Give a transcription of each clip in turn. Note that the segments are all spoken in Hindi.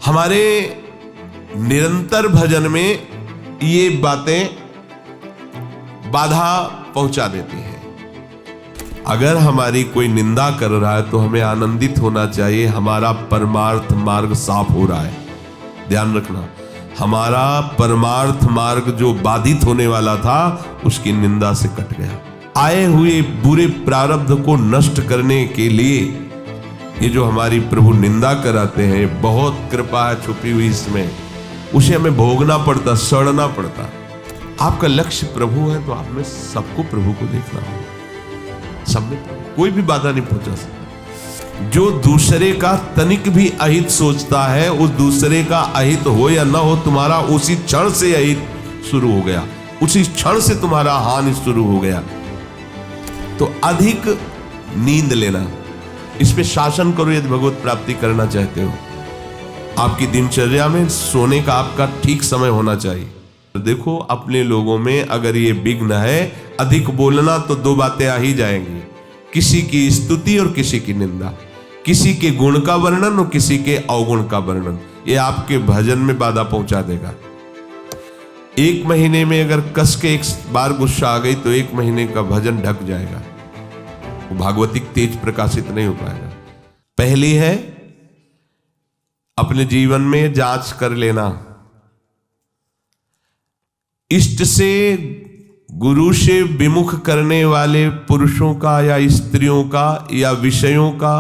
हमारे निरंतर भजन में ये बातें बाधा पहुंचा देती हैं। अगर हमारी कोई निंदा कर रहा है तो हमें आनंदित होना चाहिए, हमारा परमार्थ मार्ग साफ हो रहा है। ध्यान रखना, हमारा परमार्थ मार्ग जो बाधित होने वाला था उसकी निंदा से कट गया। आए हुए बुरे प्रारब्ध को नष्ट करने के लिए ये जो हमारी प्रभु निंदा कराते हैं, बहुत कृपा है छुपी हुई इसमें, उसे हमें भोगना पड़ता, सड़ना पड़ता। आपका लक्ष्य प्रभु है तो आप में सबको प्रभु को देखना होगा। सब में कोई भी बाधा नहीं पहुंचा सकता। जो दूसरे का तनिक भी अहित सोचता है, उस दूसरे का अहित हो या ना हो, तुम्हारा उसी क्षण से अहित शुरू हो गया, उसी क्षण से तुम्हारा हानि शुरू हो गया। तो अधिक नींद लेना, इस पे शासन करो यदि भगवत प्राप्ति करना चाहते हो। आपकी दिनचर्या में सोने का आपका ठीक समय होना चाहिए। देखो अपने लोगों में अगर ये विघ्न है, अधिक बोलना, तो दो बातें आ ही जाएंगी, किसी की स्तुति और किसी की निंदा, किसी के गुण का वर्णन और किसी के अवगुण का वर्णन। ये आपके भजन में बाधा पहुंचा देगा। एक महीने में अगर कस के एक बार गुस्सा आ गई तो एक महीने का भजन ढक जाएगा, वो भागवतिक तेज प्रकाशित नहीं हो पाएगा। पहली है अपने जीवन में जांच कर लेना, इष्ट से गुरु से विमुख करने वाले पुरुषों का या स्त्रियों का या विषयों का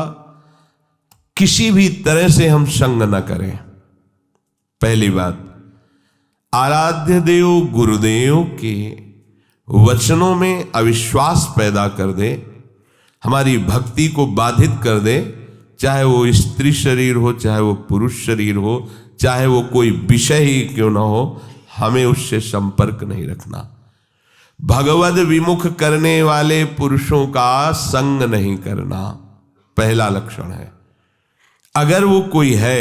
किसी भी तरह से हम संग न करें। पहली बात, आराध्य देव गुरुदेव के वचनों में अविश्वास पैदा कर दे, हमारी भक्ति को बाधित कर दे, चाहे वो स्त्री शरीर हो, चाहे वो पुरुष शरीर हो, चाहे वो कोई विषय ही क्यों ना हो, हमें उससे संपर्क नहीं रखना। भगवद विमुख करने वाले पुरुषों का संग नहीं करना, पहला लक्षण है। अगर वो कोई है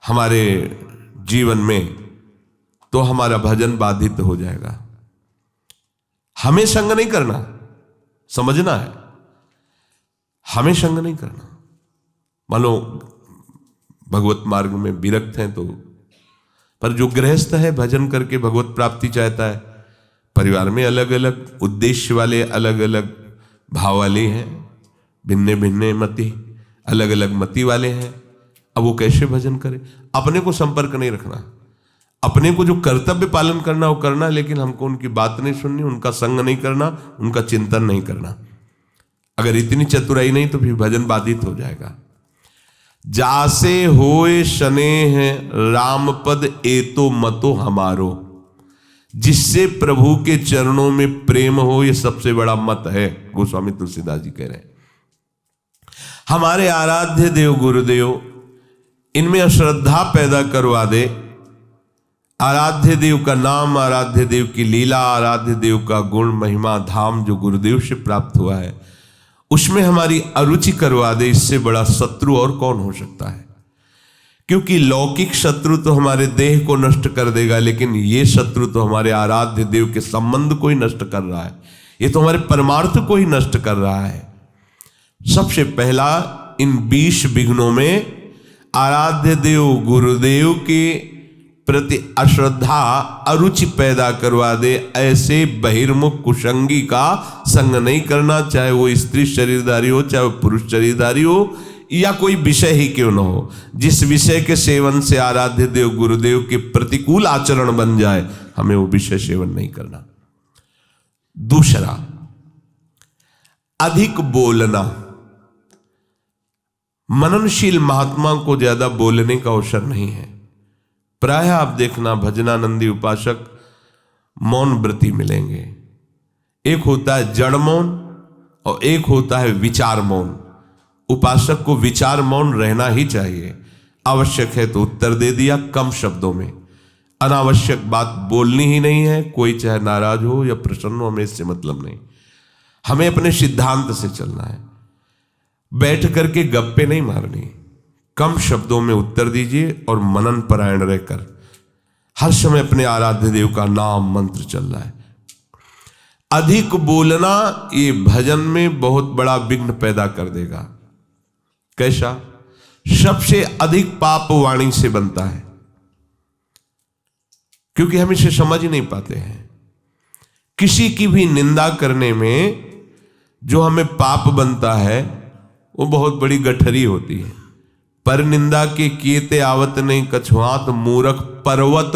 हमारे जीवन में तो हमारा भजन बाधित हो जाएगा। हमें संग नहीं करना, समझना है, हमें संग नहीं करना। मान लो भगवत मार्ग में विरक्त हैं तो, पर जो गृहस्थ है भजन करके भगवत प्राप्ति चाहता है, परिवार में अलग अलग उद्देश्य वाले, अलग अलग भाव वाले हैं, भिन्ने भिन्ने मति, अलग अलग मति वाले हैं। अब वो कैसे भजन करे? अपने को संपर्क नहीं रखना, अपने को जो कर्तव्य पालन करना वो करना, लेकिन हमको उनकी बात नहीं सुननी, उनका संग नहीं करना, उनका चिंतन नहीं करना। अगर इतनी चतुराई नहीं तो फिर भजन बाधित हो जाएगा। जासे होए स्नेह राम पद एतो मतो हमारो, जिससे प्रभु के चरणों में प्रेम हो, ये सबसे बड़ा मत है। गोस्वामी तुलसीदास जी कह रहे हैं हमारे आराध्य देव गुरुदेव इनमें अश्रद्धा पैदा करवा दे। आराध्य देव का नाम, आराध्य देव की लीला, आराध्य देव का गुण महिमा धाम जो गुरुदेव से प्राप्त हुआ है, उसमें हमारी अरुचि करवा दे। इससे बड़ा शत्रु और कौन हो सकता है? क्योंकि लौकिक शत्रु तो हमारे देह को नष्ट कर देगा, लेकिन ये शत्रु तो हमारे आराध्य देव के संबंध को ही नष्ट कर रहा है, ये तो हमारे परमार्थ को ही नष्ट कर रहा है। सबसे पहला इन 20 विघ्नों में आराध्य देव गुरुदेव के प्रति अश्रद्धा अरुचि पैदा करवा दे। ऐसे बहिर्मुख कुसंगी का संग नहीं करना, चाहे वो स्त्री शरीरधारी हो, चाहे वो पुरुष शरीरधारी हो, या कोई विषय ही क्यों न हो। जिस विषय के सेवन से आराध्य देव गुरुदेव के प्रतिकूल आचरण बन जाए, हमें वो विषय सेवन नहीं करना। दूसरा, अधिक बोलना। मननशील महात्मा को ज्यादा बोलने का अवसर नहीं है। प्रायः आप देखना भजनानंदी उपासक मौन व्रती मिलेंगे। एक होता है जड़ मौन और एक होता है विचार मौन। उपासक को विचार मौन रहना ही चाहिए। आवश्यक है तो उत्तर दे दिया कम शब्दों में, अनावश्यक बात बोलनी ही नहीं है। कोई चाहे नाराज हो या प्रसन्न हो, हमें इससे मतलब नहीं। हमें अपने सिद्धांत से चलना है। बैठ करके गप्पे नहीं मारनी, कम शब्दों में उत्तर दीजिए और मनन परायण रहकर हर समय अपने आराध्य देव का नाम मंत्र चल रहा है। अधिक बोलना ये भजन में बहुत बड़ा विघ्न पैदा कर देगा। कैसा? सबसे अधिक पाप वाणी से बनता है, क्योंकि हम इसे समझ ही नहीं पाते हैं। किसी की भी निंदा करने में जो हमें पाप बनता है वो बहुत बड़ी गठरी होती है। पर निंदा के किएते आवत नहीं कछुआत, मूर्ख पर्वत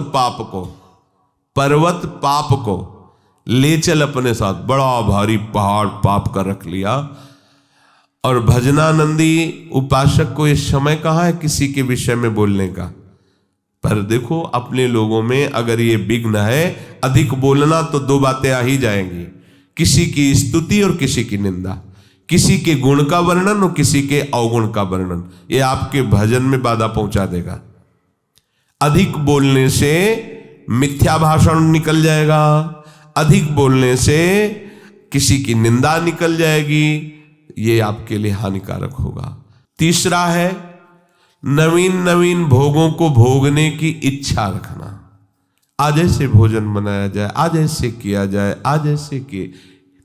पाप को ले चल अपने साथ। बड़ा भारी पहाड़ पाप का रख लिया। और भजनानंदी उपासक को ये समय कहाँ है किसी के विषय में बोलने का। पर देखो अपने लोगों में अगर ये विघ्न है अधिक बोलना, तो दो बातें आ ही जाएंगी, किसी की स्तुति और किसी की निंदा, किसी के गुण का वर्णन और किसी के अवगुण का वर्णन। ये आपके भजन में बाधा पहुंचा देगा। अधिक बोलने से मिथ्या भाषण निकल जाएगा, अधिक बोलने से किसी की निंदा निकल जाएगी, ये आपके लिए हानिकारक होगा। तीसरा है नवीन नवीन भोगों को भोगने की इच्छा रखना। आज ऐसे भोजन बनाया जाए, आज ऐसे किया जाए, आज ऐसे किए,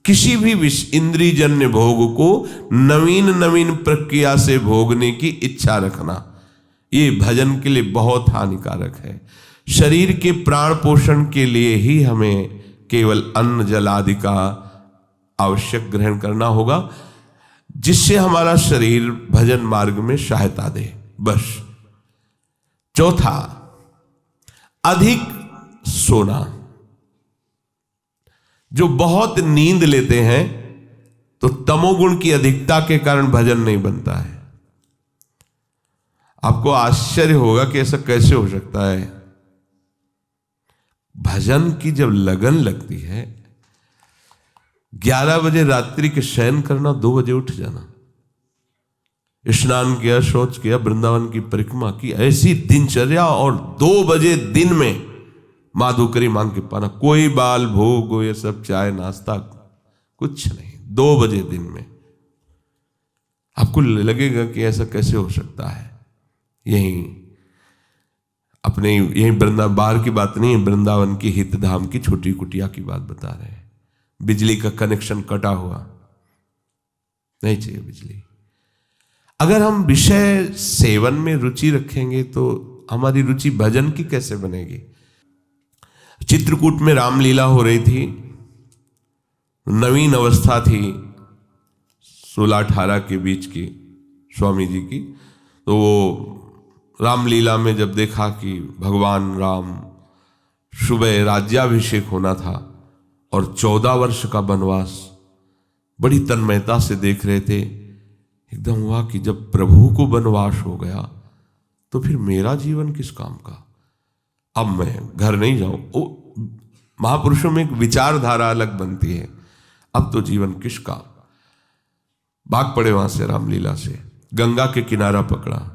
किसी भी इंद्रियजन्य भोग को नवीन नवीन प्रक्रिया से भोगने की इच्छा रखना, ये भजन के लिए बहुत हानिकारक है। शरीर के प्राण पोषण के लिए ही हमें केवल अन्न जल आदि का आवश्यक ग्रहण करना होगा, जिससे हमारा शरीर भजन मार्ग में सहायता दे, बस। चौथा, अधिक सोना। जो बहुत नींद लेते हैं तो तमोगुण की अधिकता के कारण भजन नहीं बनता है। आपको आश्चर्य होगा कि ऐसा कैसे हो सकता है। भजन की जब लगन लगती है, 11 बजे रात्रि के शयन करना, 2 बजे उठ जाना, स्नान किया, शौच किया, वृंदावन की परिक्रमा की, ऐसी दिनचर्या, और 2 बजे दिन में माधुकरी मांग के पाना, कोई बाल भोग ये सब चाय नाश्ता कुछ नहीं, 2 बजे दिन में। आपको लगेगा कि ऐसा कैसे हो सकता है। यही वृंदावन, बाहर की बात नहीं, वृंदावन की हितधाम की छोटी कुटिया की बात बता रहे हैं। बिजली का कनेक्शन कटा हुआ, नहीं चाहिए बिजली। अगर हम विषय सेवन में रुचि रखेंगे तो हमारी रुचि भजन की कैसे बनेगी। चित्रकूट में रामलीला हो रही थी, नवीन अवस्था थी, 16-18 के बीच की स्वामी जी की। तो वो रामलीला में जब देखा कि भगवान राम सुबह राज्याभिषेक होना था और 14 वर्ष का वनवास, बड़ी तन्मयता से देख रहे थे। एकदम हुआ कि जब प्रभु को वनवास हो गया तो फिर मेरा जीवन किस काम का, अब मैं घर नहीं जाऊं। महापुरुषों में एक विचारधारा अलग बनती है, अब तो जीवन किस काम। भाग पड़े वहां से रामलीला से, गंगा के किनारा पकड़ा।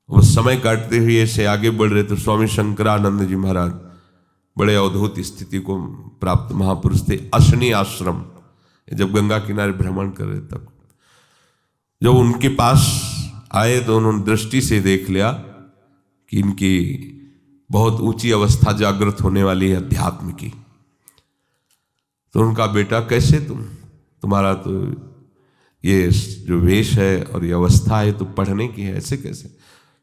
वो समय काटते हुए ऐसे आगे बढ़ रहे तो स्वामी शंकरानंद जी महाराज बड़े अद्भुत स्थिति को प्राप्त महापुरुष थे। अशनी आश्रम, जब गंगा किनारे भ्रमण कर रहे तब जब उनके पास आए तो उन्होंने दृष्टि से देख लिया कि इनकी बहुत ऊंची अवस्था जागृत होने वाली है अध्यात्म की। तो उनका बेटा कैसे तुम्हारा तो ये जो वेश है और ये अवस्था है तो पढ़ने की है, ऐसे कैसे।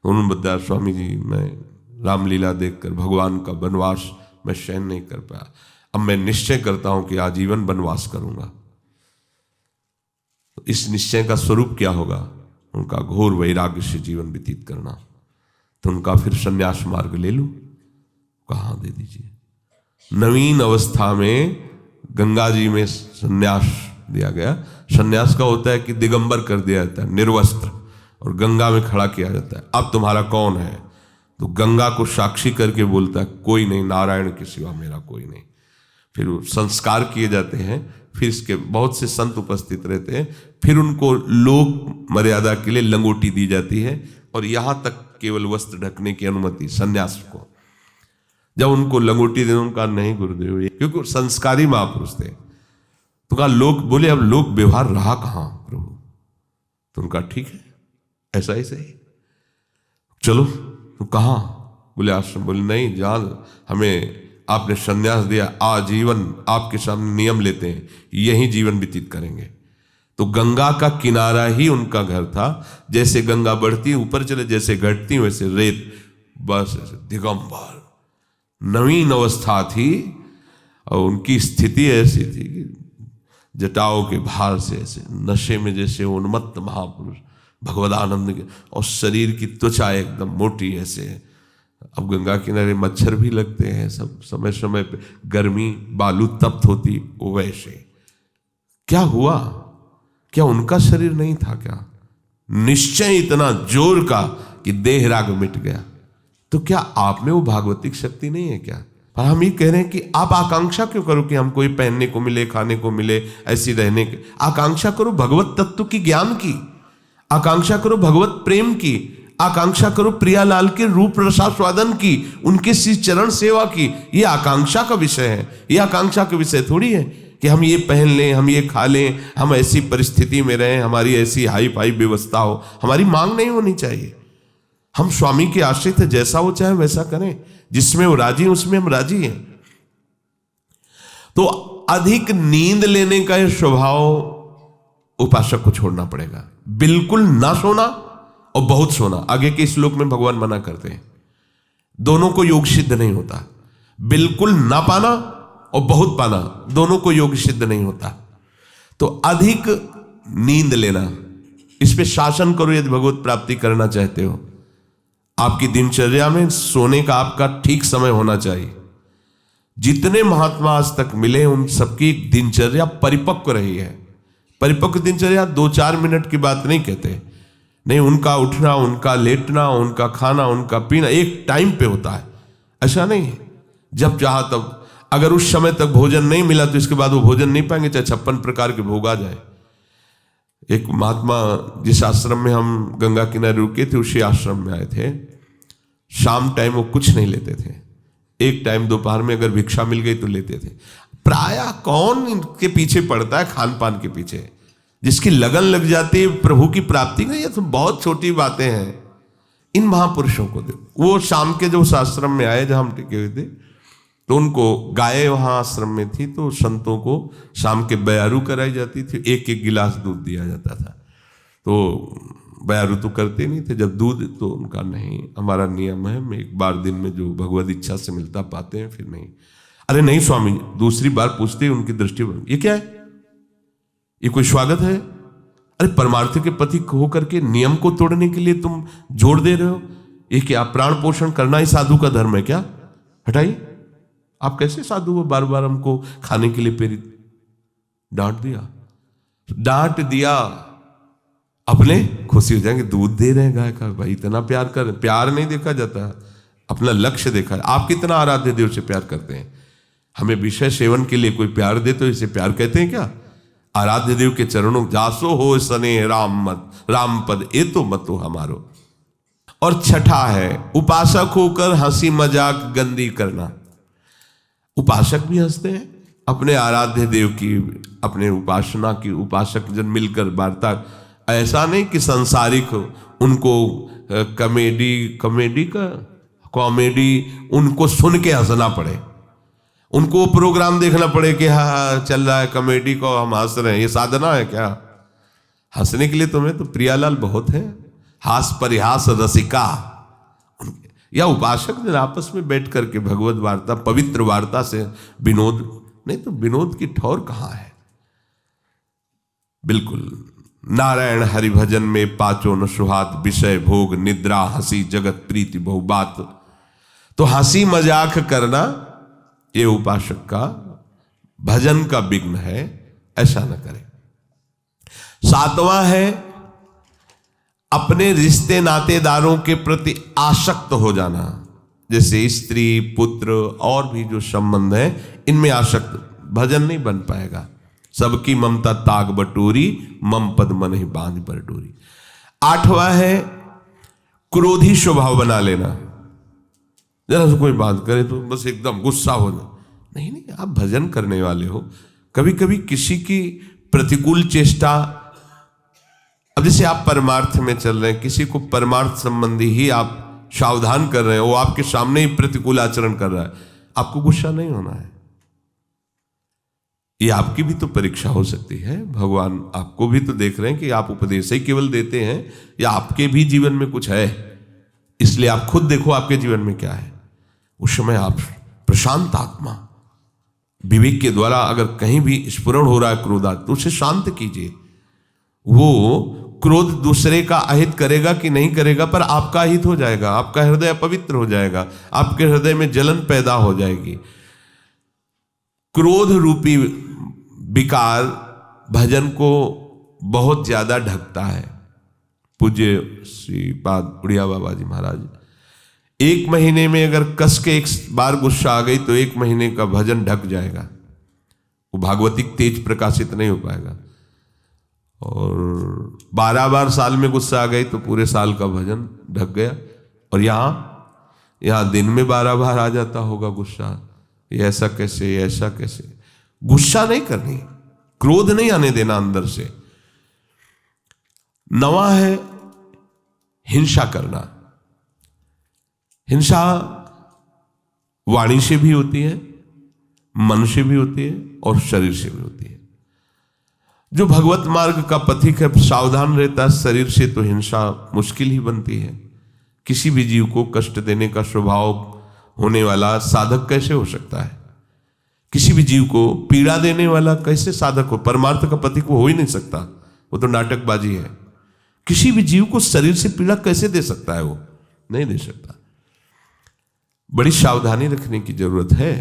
तो उन्होंने बताया स्वामी जी मैं रामलीला देखकर भगवान का वनवास मैं सहन नहीं कर पाया, अब मैं निश्चय करता हूं कि आजीवन वनवास करूंगा। तो इस निश्चय का स्वरूप क्या होगा, उनका घोर वैराग्य से जीवन व्यतीत करना। तो उनका फिर संन्यास मार्ग ले लूं, कहाँ दे दीजिए। नवीन अवस्था में गंगा जी में संन्यास दिया गया। संन्यास का होता है कि दिगंबर कर दिया जाता है, निर्वस्त्र, और गंगा में खड़ा किया जाता है। अब तुम्हारा कौन है, तो गंगा को साक्षी करके बोलता है कोई नहीं, नारायण के सिवा मेरा कोई नहीं। फिर संस्कार किए जाते हैं, फिर इसके बहुत से संत उपस्थित रहते हैं, फिर उनको लोक मर्यादा के लिए लंगोटी दी जाती है और यहाँ तक केवल वस्त्र ढकने की अनुमति संन्यास को। जब उनको लंगोटी देने उनका नहीं गुरुदेव, क्योंकि संस्कारी महापुरुष थे। तो कहा लोक, बोले अब लोक व्यवहार रहा कहाँ प्रभु। तो उनका ठीक है ऐसा ही सही, चलो। तो कहाँ, बोले आश्रम। बोले नहीं, जहाँ हमें आपने संन्यास दिया, आजीवन आपके सामने नियम लेते हैं, यही जीवन व्यतीत करेंगे। तो गंगा का किनारा ही उनका घर था। जैसे गंगा बढ़ती ऊपर चले, जैसे घटती वैसे रेत, बस ऐसे दिगंबर नवीन अवस्था थी। और उनकी स्थिति ऐसी थी कि जटाओं के भार से ऐसे नशे में जैसे उन्मत्त महापुरुष भगवदानंद के, और शरीर की त्वचा एकदम मोटी ऐसे। अब गंगा किनारे मच्छर भी लगते हैं, सब समय समय पे गर्मी, बालू तप्त होती, वो वैसे। क्या हुआ? क्या उनका शरीर नहीं था क्या? निश्चय इतना जोर का कि देह राग मिट गया। तो क्या आप में वो भागवतिक शक्ति नहीं है क्या? पर हम ये कह रहे हैं कि आप आकांक्षा क्यों करो कि हमको ये पहनने को मिले, खाने को मिले, ऐसी रहने की आकांक्षा करो, भगवत तत्व की ज्ञान की आकांक्षा करो, भगवत प्रेम की आकांक्षा करो, प्रियालाल के रूप रसास्वादन की, उनके श्री चरण सेवा की। ये आकांक्षा का विषय है, ये आकांक्षा का विषय थोड़ी है कि हम ये पहन लें, हम ये खा लें, हम ऐसी परिस्थिति में रहें, हमारी ऐसी हाई फाई व्यवस्था हो। हमारी मांग नहीं होनी चाहिए। हम स्वामी के आश्रित है, जैसा वो चाहे वैसा करें, जिसमें वो राजी उसमें हम राजी हैं। तो अधिक नींद लेने का यह स्वभाव उपासक को छोड़ना पड़ेगा। बिल्कुल ना सोना और बहुत सोना, आगे के श्लोक में भगवान मना करते हैं, दोनों को योग सिद्ध नहीं होता। बिल्कुल ना पाना और बहुत पाना, दोनों को योग सिद्ध नहीं होता। तो अधिक नींद लेना, इस पे शासन करो यदि भगवत प्राप्ति करना चाहते हो। आपकी दिनचर्या में सोने का आपका ठीक समय होना चाहिए। जितने महात्मा आज तक मिले उन सबकी दिनचर्या परिपक्व रही है। परिपक्व दिनचर्या 2-4 मिनट की बात नहीं कहते, नहीं, उनका उठना, उनका लेटना, उनका खाना, उनका पीना एक टाइम पे होता है। ऐसा नहीं है जब चाहा तब। अगर उस समय तक भोजन नहीं मिला तो इसके बाद वो भोजन नहीं पाएंगे, चाहे 56 प्रकार के भोग आ जाए। एक महात्मा जिस आश्रम में हम गंगा किनारे रुके थे उसी आश्रम में आए थे। शाम टाइम वो कुछ नहीं लेते थे, एक टाइम दोपहर में अगर भिक्षा मिल गई तो लेते थे। प्रायः कौन इनके पीछे पड़ता है, खान पान के पीछे। जिसकी लगन लग जाती है प्रभु की प्राप्ति का, ये तो बहुत छोटी बातें हैं। इन महापुरुषों को देखो, वो शाम के जो उस आश्रम में आए जहां हम टिके हुए थे, तो उनको गाय वहां आश्रम में थी, तो संतों को शाम के बयारू कराई जाती थी, एक एक गिलास दूध दिया जाता था। तो बयारू तो करते नहीं थे, जब दूध तो उनका नहीं, हमारा नियम है, मैं एक बार दिन में जो भगवत इच्छा से मिलता पाते हैं, फिर नहीं। अरे नहीं स्वामी, दूसरी बार पूछते उनकी दृष्टि, ये क्या है, ये कोई स्वागत है? अरे परमार्थ के पति होकर के नियम को तोड़ने के लिए तुम जोर दे रहे हो? ये क्या प्राण पोषण करना ही साधु का धर्म है क्या? हटाइए, आप कैसे साधु हो, बार बार हमको खाने के लिए प्रेरित। डांट दिया, अपने खुशी हो जाएंगे, दूध दे रहे हैं गाय का, भाई इतना प्यार कर। प्यार नहीं देखा जाता, अपना लक्ष्य देखा। आप कितना आराध्य देव से प्यार करते हैं? हमें विषय सेवन के लिए कोई प्यार दे तो इसे प्यार कहते हैं क्या? आराध्य देव के चरणों जासो हो सने राम मत, राम पद ए तो मतो हमारो। और छठा है उपासक होकर हंसी मजाक गंदी करना। उपासक भी हंसते हैं अपने आराध्य देव की, अपने उपासना की, उपासक जन मिलकर वार्ता। ऐसा नहीं कि संसारिक उनको कॉमेडी उनको सुन के हंसना पड़े, उनको प्रोग्राम देखना पड़े कि हाँ चल रहा है कॉमेडी को हम हंस रहे हैं। ये साधना है क्या? हंसने के लिए तुम्हें तो प्रियालाल बहुत है, हास परिहास रसिका। या उपासक जन आपस में बैठ करके भगवत वार्ता, पवित्र वार्ता से विनोद, नहीं तो विनोद की ठौर कहाँ है? बिल्कुल नारायण हरि भजन में पाचो न सुहात, विषय भोग निद्रा हंसी जगत प्रीति बहुबात। तो हंसी मजाक करना ये उपासक का भजन का विघ्न है, ऐसा न करें। सातवां है अपने रिश्ते नातेदारों के प्रति आसक्त हो जाना, जैसे स्त्री पुत्र और भी जो संबंध है इनमें आसक्त। भजन नहीं बन पाएगा। सबकी ममता ताग बटोरी, मम पद मन ही बांध पर डोरी। आठवां है क्रोधी स्वभाव बना लेना। जरा से कोई बात करे तो बस एकदम गुस्सा हो जाए। नहीं नहीं, आप भजन करने वाले हो। कभी कभी किसी की प्रतिकूल चेष्टा, अब जैसे आप परमार्थ में चल रहे हैं, किसी को परमार्थ संबंधी ही आप सावधान कर रहे हैं, वो आपके सामने ही प्रतिकूल आचरण कर रहा है, आपको गुस्सा नहीं होना है। ये आपकी भी तो परीक्षा हो सकती है। भगवान आपको भी तो देख रहे हैं कि आप उपदेश ही केवल देते हैं या आपके भी जीवन में कुछ है। इसलिए आप खुद देखो आपके जीवन में क्या है। उस समय आप प्रशांत आत्मा विवेक के द्वारा अगर कहीं भी स्फुरण हो रहा है क्रोधात, तो उसे शांत कीजिए। वो क्रोध दूसरे का अहित करेगा कि नहीं करेगा, पर आपका अहित हो जाएगा, आपका हृदय अपवित्र हो जाएगा, आपके हृदय में जलन पैदा हो जाएगी। क्रोध रूपी विकार भजन को बहुत ज्यादा ढकता है। पूज्य श्री पाद उड़िया बाबा जी महाराज, 1 महीने में अगर कस के एक बार गुस्सा आ गई तो 1 महीने का भजन ढक जाएगा, वो भागवतिक तेज प्रकाशित नहीं हो पाएगा। और 12 बार साल में गुस्सा आ गई तो पूरे साल का भजन ढक गया। और यहाँ दिन में 12 बार आ जाता होगा गुस्सा। ये ऐसा कैसे, ये ऐसा कैसे? गुस्सा नहीं करनी, क्रोध नहीं आने देना अंदर से। नवा है हिंसा करना। हिंसा वाणी से भी होती है, मन से भी होती है और शरीर से भी होती है। जो भगवत मार्ग का पथिक है सावधान रहता है, शरीर से तो हिंसा मुश्किल ही बनती है। किसी भी जीव को कष्ट देने का स्वभाव होने वाला साधक कैसे हो सकता है? किसी भी जीव को पीड़ा देने वाला कैसे साधक हो? परमार्थ का पथिक वो हो ही नहीं सकता, वो तो नाटकबाजी है। किसी भी जीव को शरीर से पीड़ा कैसे दे सकता है? वो नहीं दे सकता। बड़ी सावधानी रखने की जरूरत है।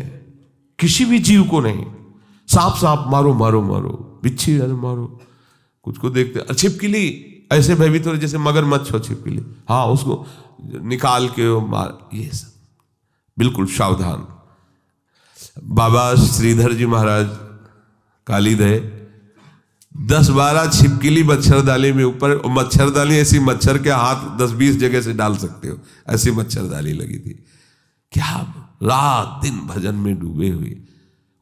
किसी भी जीव को नहीं। सांप मारो मारो मारो, बिच्छी मारो, कुछ को देखते छिपकली ऐसे भयभीत हो जैसे मगरमच्छ हो छिपकली, हाँ उसको निकाल के मार, ये सब बिल्कुल सावधान। बाबा श्रीधर जी महाराज काली दे 10-12 छिपकली मच्छरदानी में ऊपर, मच्छरदानी ऐसी मच्छर के हाथ 10-20 जगह से डाल सकते हो, ऐसी मच्छरदानी लगी थी। क्या रात दिन भजन में डूबे हुए।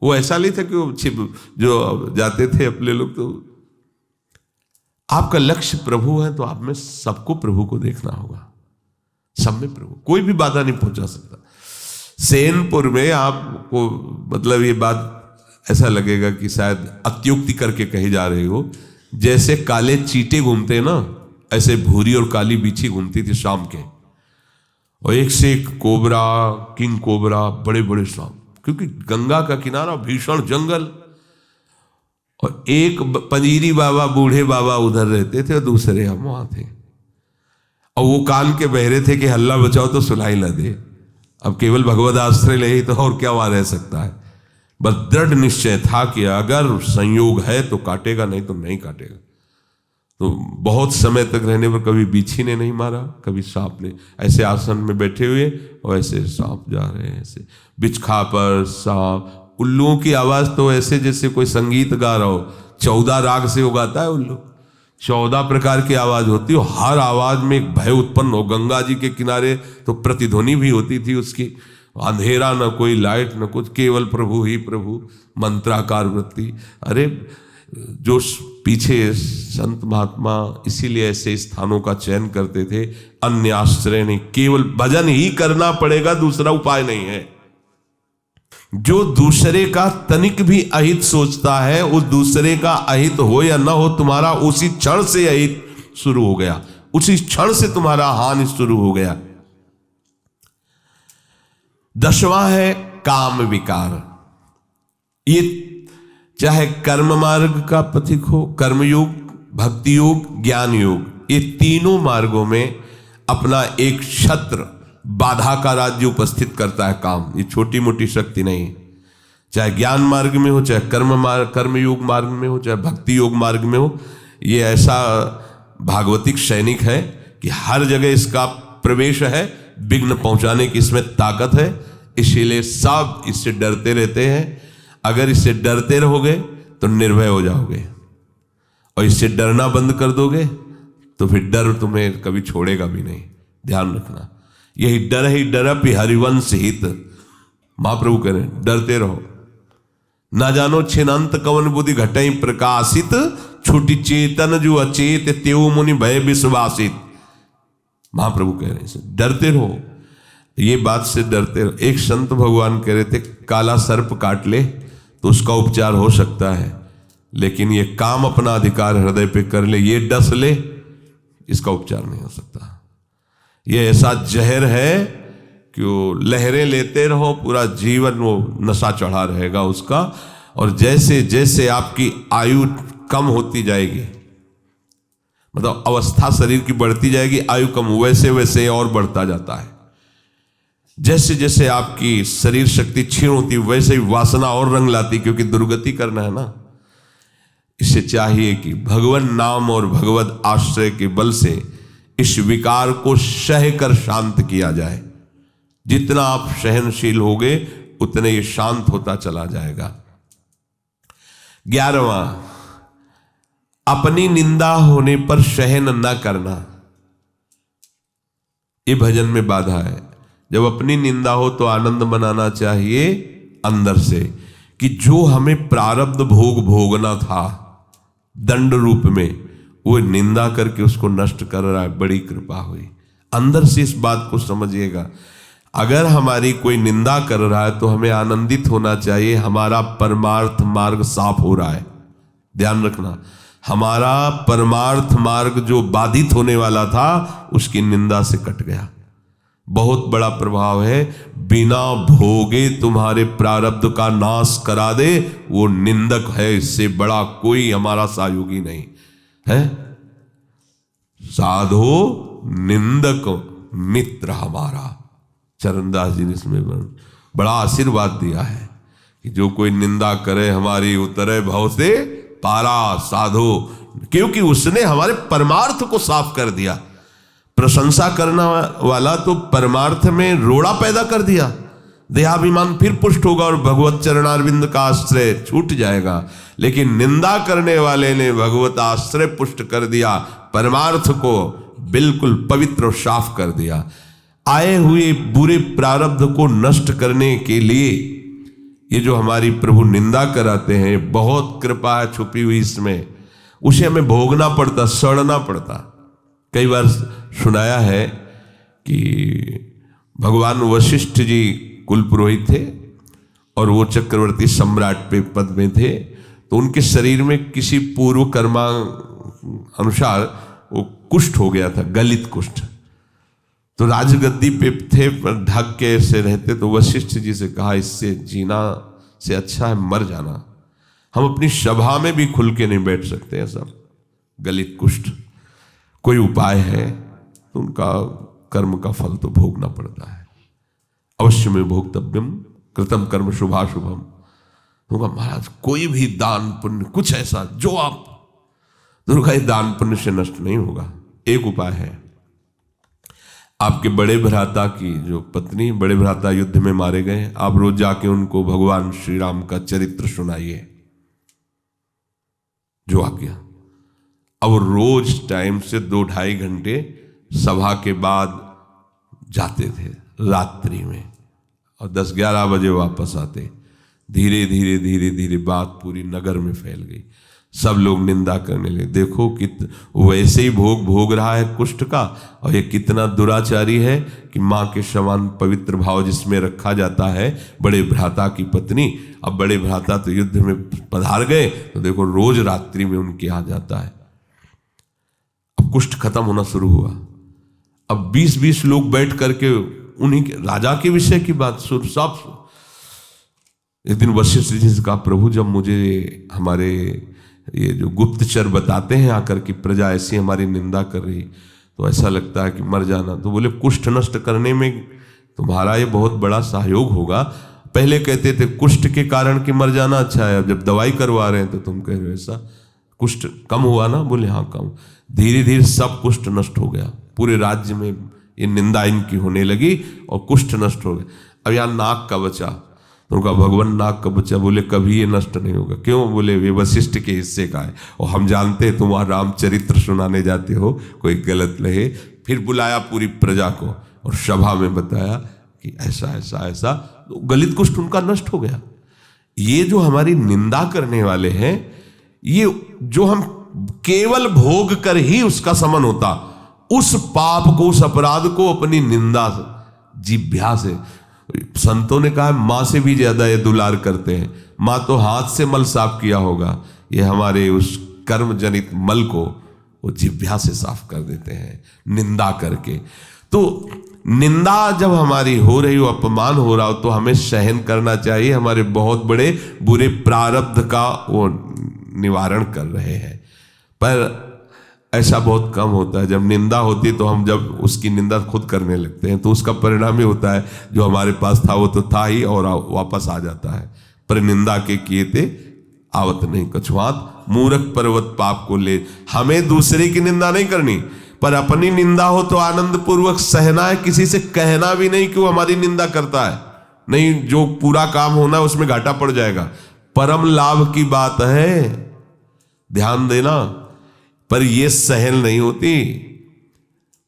वो ऐसा नहीं था कि वो छिप जो जाते थे अपने लोग। तो आपका लक्ष्य प्रभु है तो आप में सबको प्रभु को देखना होगा। सब में प्रभु, कोई भी बाधा नहीं पहुंचा सकता। सेनपुर में आपको मतलब ये बात ऐसा लगेगा कि शायद अत्युक्ति करके कही जा रही हो। जैसे काले चींटे घूमते ना, ऐसे भूरी और काली बिच्छी घूमती थी शाम के, और एक से एक कोबरा, किंग कोबरा, बड़े बड़े सांप, क्योंकि गंगा का किनारा, भीषण जंगल। और एक पंजीरी बाबा, बूढ़े बाबा उधर रहते थे और दूसरे हम वहां थे। और वो कान के बहरे थे कि हल्ला बचाओ तो सुनाई न दे। अब केवल भगवत आश्रय ले ही तो और क्या वहां रह सकता है। बस दृढ़ निश्चय था कि अगर संयोग है तो काटेगा, नहीं तो नहीं काटेगा। तो बहुत समय तक रहने पर कभी बिच्छी ने नहीं मारा, कभी सांप ने। ऐसे आसन में बैठे हुए और ऐसे सांप जा रहे हैं, ऐसे बिचखा पर सांप। उल्लुओं की आवाज तो ऐसे जैसे कोई संगीत गा रहा हो। 14 राग से उगाता है उल्लू, 14 प्रकार की आवाज होती हो। हर आवाज में एक भय उत्पन्न हो। गंगा जी के किनारे तो प्रतिध्वनि भी होती थी उसकी। अंधेरा, न कोई लाइट, न कुछ, केवल प्रभु ही प्रभु, मंत्राकार वृत्ति। अरे जो पीछे संत महात्मा इसीलिए ऐसे स्थानों का चयन करते थे। अन्य आश्रय नहीं, केवल भजन ही करना पड़ेगा, दूसरा उपाय नहीं है। जो दूसरे का तनिक भी अहित सोचता है, उस दूसरे का अहित हो या ना हो, तुम्हारा उसी क्षण से अहित शुरू हो गया, उसी क्षण से तुम्हारा हानि शुरू हो गया। 10वां है काम विकार। ये चाहे कर्म मार्ग का पथिक हो, कर्मयोग, भक्ति योग, ज्ञान योग, ये तीनों मार्गों में अपना एक छत्र, बाधा का राज्य उपस्थित करता है काम। ये छोटी मोटी शक्ति नहीं। चाहे ज्ञान मार्ग में हो, चाहे कर्मयोग मार्ग में हो, चाहे भक्ति योग मार्ग में हो, ये ऐसा भागवतिक सैनिक है कि हर जगह इसका प्रवेश है, विघ्न पहुंचाने की इसमें ताकत है। इसीलिए सब इससे डरते रहते हैं। अगर इससे डरते रहोगे तो निर्भय हो जाओगे, और इससे डरना बंद कर दोगे तो फिर डर तुम्हें कभी छोड़ेगा भी नहीं। ध्यान रखना, यही डर ही डरपि हरिवंश हित। महाप्रभु कह रहे डरते रहो। ना जानो छिनंत कवन बुद्धि घटई प्रकाशित, छुटी चेतन जो अचेत तेऊ मुनि भय विश्वासित। महाप्रभु कह रहे हैं डरते रहो, ये बात से डरते रहो। एक संत भगवान कह रहे थे काला सर्प काट ले तो उसका उपचार हो सकता है, लेकिन ये काम अपना अधिकार हृदय पे कर ले, ये डस ले, इसका उपचार नहीं हो सकता। ये ऐसा जहर है कि वो लहरें लेते रहो, पूरा जीवन वो नशा चढ़ा रहेगा उसका, और जैसे जैसे आपकी आयु कम होती जाएगी, मतलब अवस्था शरीर की बढ़ती जाएगी, आयु कम, वैसे वैसे और बढ़ता जाता है। जैसे जैसे आपकी शरीर शक्ति क्षीण होती, वैसे ही वासना और रंग लाती, क्योंकि दुर्गति करना है ना। इससे चाहिए कि भगवान नाम और भगवत आश्रय के बल से इस विकार को सह कर शांत किया जाए। जितना आप सहनशील होगे उतने ये शांत होता चला जाएगा। 11वां, अपनी निंदा होने पर सहन न करना। ये भजन में बाधा है। जब अपनी निंदा हो तो आनंद मनाना चाहिए अंदर से, कि जो हमें प्रारब्ध भोग भोगना था दंड रूप में, वो निंदा करके उसको नष्ट कर रहा है, बड़ी कृपा हुई। अंदर से इस बात को समझिएगा। अगर हमारी कोई निंदा कर रहा है तो हमें आनंदित होना चाहिए, हमारा परमार्थ मार्ग साफ हो रहा है। ध्यान रखना, हमारा परमार्थ मार्ग जो बाधित होने वाला था उसकी निंदा से कट गया। बहुत बड़ा प्रभाव है। बिना भोगे तुम्हारे प्रारब्ध का नाश करा दे, वो निंदक है, इससे बड़ा कोई हमारा सहयोगी नहीं है। साधो निंदक मित्र हमारा, चरणदास जी ने इसमें बड़ा आशीर्वाद दिया है कि जो कोई निंदा करे हमारी, उतरे भव से पारा। साधो, क्योंकि उसने हमारे परमार्थ को साफ कर दिया। प्रशंसा करना वाला तो परमार्थ में रोड़ा पैदा कर दिया, देहाभिमान फिर पुष्ट होगा और भगवत चरणारविंद का आश्रय छूट जाएगा। लेकिन निंदा करने वाले ने भगवत आश्रय पुष्ट कर दिया, परमार्थ को बिल्कुल पवित्र और साफ कर दिया। आए हुए बुरे प्रारब्ध को नष्ट करने के लिए ये जो हमारी प्रभु निंदा कराते हैं, बहुत कृपा है छुपी हुई इसमें। उसे हमें भोगना पड़ता, सड़ना पड़ता। कई बार सुनाया है कि भगवान वशिष्ठ जी कुल पुरोहित थे और वो चक्रवर्ती सम्राट पे पद में थे, तो उनके शरीर में किसी पूर्व कर्मा अनुसार वो कुष्ठ हो गया था, गलित कुष्ठ। तो राजगद्दी पे थे, पर ढक के ऐसे रहते। तो वशिष्ठ जी से कहा, इससे जीना से अच्छा है मर जाना, हम अपनी सभा में भी खुल के नहीं बैठ सकते हैं सब, गलित कुष्ठ। कोई उपाय है? तो उनका कर्म का फल तो भोगना पड़ता है। अवश्य में भोक्तव्यम कृतम कर्म शुभाशुभम। उनका महाराज कोई भी दान पुण्य, कुछ ऐसा जो आप दुर्गा, दान पुण्य से नष्ट नहीं होगा। एक उपाय है, आपके बड़े भ्राता की जो पत्नी, बड़े भ्राता युद्ध में मारे गए, आप रोज जाके उनको भगवान श्री राम का चरित्र सुनाइए, जो आज्ञा। अब रोज टाइम से 2-2.5 घंटे सभा के बाद जाते थे रात्रि में, और 10-11 बजे वापस आते। धीरे धीरे धीरे धीरे बात पूरी नगर में फैल गई। सब लोग निंदा करने लगे, देखो वैसे ही भोग भोग रहा है कुष्ठ का, और ये कितना दुराचारी है कि माँ के समान पवित्र भाव जिसमें रखा जाता है बड़े भ्राता की पत्नी, अब बड़े भ्राता तो युद्ध में पधार गए, तो देखो रोज रात्रि में उनके यहाँ जाता है। अब कुष्ठ खत्म होना शुरू हुआ। अब 20-20 लोग बैठ करके उन्हीं के राजा के विषय की बात सुन। सब एक दिन वशिष्ठ जी से कहा, प्रभु जब मुझे हमारे ये जो गुप्तचर बताते हैं आकर कि प्रजा ऐसी हमारी निंदा कर रही, तो ऐसा लगता है कि मर जाना। तो बोले कुष्ठ नष्ट करने में तुम्हारा ये बहुत बड़ा सहयोग होगा। पहले कहते थे कुष्ठ के कारण कि मर जाना अच्छा है, अब जब दवाई करवा रहे हैं तो तुम कह रहे हो ऐसा। कुष्ठ कम हुआ ना? बोले हाँ कम। धीरे धीरे सब कुष्ठ नष्ट हो गया, पूरे राज्य में ये निंदा इनकी होने लगी और कुष्ठ नष्ट हो गया। अब यहाँ नाक का बचा, तो उनका भगवान नाक का बच्चा। बोले कभी ये नष्ट नहीं होगा। क्यों? बोले वे वशिष्ठ के हिस्से का है, और हम जानते हैं तुम वहाँ रामचरित्र सुनाने जाते हो, कोई गलत रहे। फिर बुलाया पूरी प्रजा को और सभा में बताया कि ऐसा ऐसा ऐसा, तो गलित कुष्ठ उनका नष्ट हो गया। ये जो हमारी निंदा करने वाले हैं, ये जो हम केवल भोग कर ही उसका समन होता, उस पाप को, उस अपराध को अपनी निंदा जिह्वा से, संतों ने कहा माँ से भी ज्यादा ये दुलार करते हैं। माँ तो हाथ से मल साफ किया होगा, ये हमारे उस कर्म जनित मल को वो जिह्वा से साफ कर देते हैं निंदा करके। तो निंदा जब हमारी हो रही हो, अपमान हो रहा हो, तो हमें सहन करना चाहिए। हमारे बहुत बड़े बुरे प्रारब्ध का वो निवारण कर रहे हैं। पर ऐसा बहुत कम होता है। जब निंदा होती है तो हम जब उसकी निंदा खुद करने लगते हैं तो उसका परिणाम ही होता है जो हमारे पास था वो तो था ही और वापस आ जाता है। पर निंदा के किए थे आवत नहीं कछुआत, मूर्ख पर्वत पाप को ले। हमें दूसरे की निंदा नहीं करनी, पर अपनी निंदा हो तो आनंद पूर्वक सहना है। किसी से कहना भी नहीं कि वो हमारी निंदा करता है, नहीं, जो पूरा काम होना है उसमें घाटा पड़ जाएगा। परम लाभ की बात है, ध्यान देना। पर ये सहल नहीं होती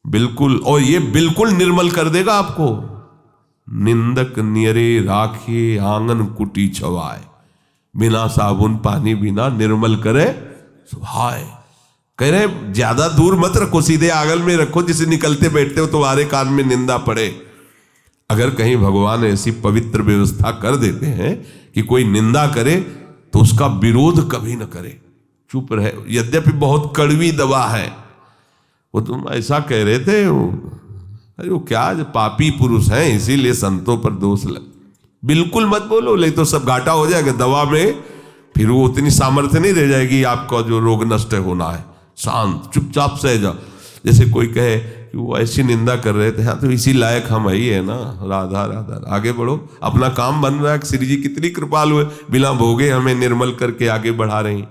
बिल्कुल, और ये बिल्कुल निर्मल कर देगा आपको। निंदक नियरे राखिए आंगन कुटी छवाए, बिना साबुन पानी बिना निर्मल करे सुहाए। कह रहे ज्यादा दूर मत रखो, सीधे आंगन में रखो, जिसे निकलते बैठते हो तुम्हारे कान में निंदा पड़े। अगर कहीं भगवान ऐसी पवित्र व्यवस्था कर देते हैं कि कोई निंदा करे तो उसका विरोध कभी न करे, चुप रहे। यद्यपि बहुत कड़वी दवा है। वो तुम ऐसा कह रहे थे, अरे वो क्या पापी पुरुष हैं इसीलिए संतों पर दोष लग। बिल्कुल मत बोलो, ले तो सब घाटा हो जाएगा दवा में, फिर वो उतनी सामर्थ्य नहीं रह जाएगी आपका जो रोग नष्ट होना है। शांत चुपचाप सह जाओ। जैसे कोई कहे कि वो ऐसी निंदा कर रहे थे, हाँ तो इसी लायक हम ही है ना, राधा राधा, आगे बढ़ो, अपना काम बन रहा है। श्री जी कितनी कृपालु है, बिना भोगे हमें निर्मल करके आगे बढ़ा रही।